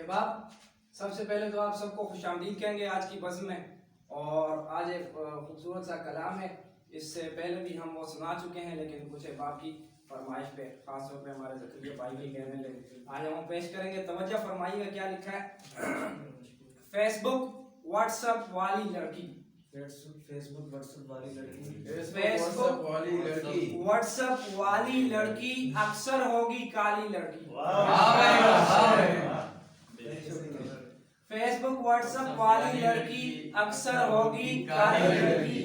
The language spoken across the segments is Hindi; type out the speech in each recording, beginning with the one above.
अहबाब, सबसे पहले तो आप सबको खुशामदीद कहेंगे आज की बज़्म में। और आज एक खूबसूरत सा कलाम है, इससे पहले भी हम वो सुना चुके हैं, लेकिन कुछ अहबाब की फरमाइश पे खास तौर पे हमारे ज़करिया भाई भी कहने लगे, आज हम पेश करेंगे। तवज्जो फरमाइएगा क्या लिखा है। फेसबुक व्हाट्सएप वाली लड़की, फेसबुक व्हाट्सएप वाली लड़की, फेसबुक व्हाट्सएप वाली लड़की अक्सर होगी काली लड़की। फेसबुक व्हाट्सएप वाली लड़की अक्सर होगी काली लड़की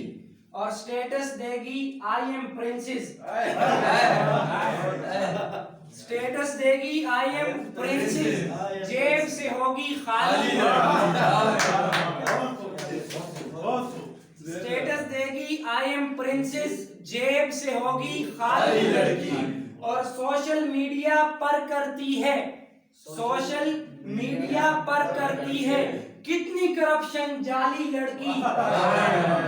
और स्टेटस देगी आई एम प्रिंसेस। स्टेटस देगी आई एम प्रिंसेस, जेब से होगी खाली। स्टेटस देगी आई एम प्रिंसेस, जेब से होगी खाली लड़की और सोशल मीडिया पर करती है, सोशल मीडिया पर करती है कितनी करप्शन जाली लड़की।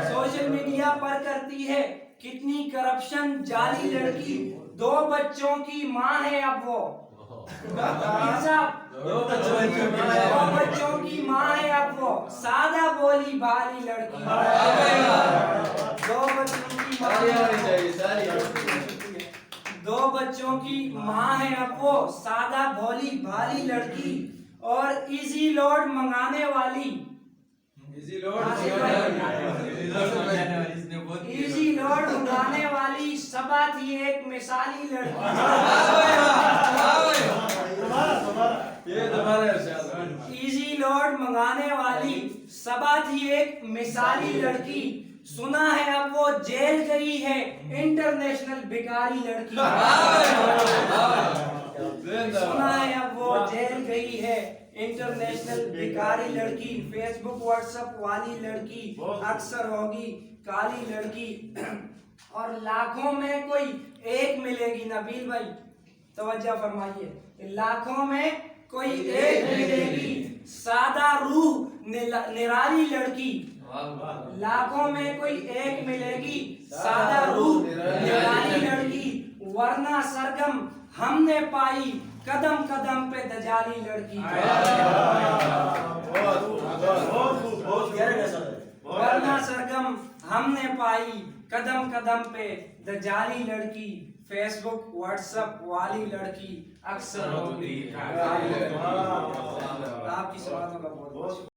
सोशल मीडिया पर करती है कितनी करप्शन जाली लड़की। 2 बच्चों की माँ है अब वो, दो बच्चों की माँ है अब वो, सादा बोली भाली लड़की। 2 बच्चों की माँ है, 2 बच्चों की माँ है अब वो, सादा भोली भाली लड़की और इजी लोड मंगाने वाली, इजी लोड मंगाने वाली सबा थी एक मिसाली लड़की। इजी लोड मंगाने वाली सबा थी एक मिसाली लड़की, सुना है अब वो जेल गई है इंटरनेशनल भिखारी लड़की। सुना है अब वो जेल गई है इंटरनेशनल भिखारी लड़की। फेसबुक व्हाट्सएप वाली लड़की अक्सर होगी काली लड़की और लाखों में कोई एक मिलेगी। नबील भाई तवज्जो फरमाइए, लाखों में कोई एक मिलेगी सादा रूह निराली लड़की। लाखों में कोई एक मिलेगी सादा रूह निराली लड़की, वरना सरगम हमने पाई कदम कदम पे दजाली लड़की। वरना सरगम हमने पाई कदम कदम पे दजाली लड़की। फेसबुक व्हाट्सएप वाली लड़की अक्सर होगी। आपकी सवालों का बहुत बहुत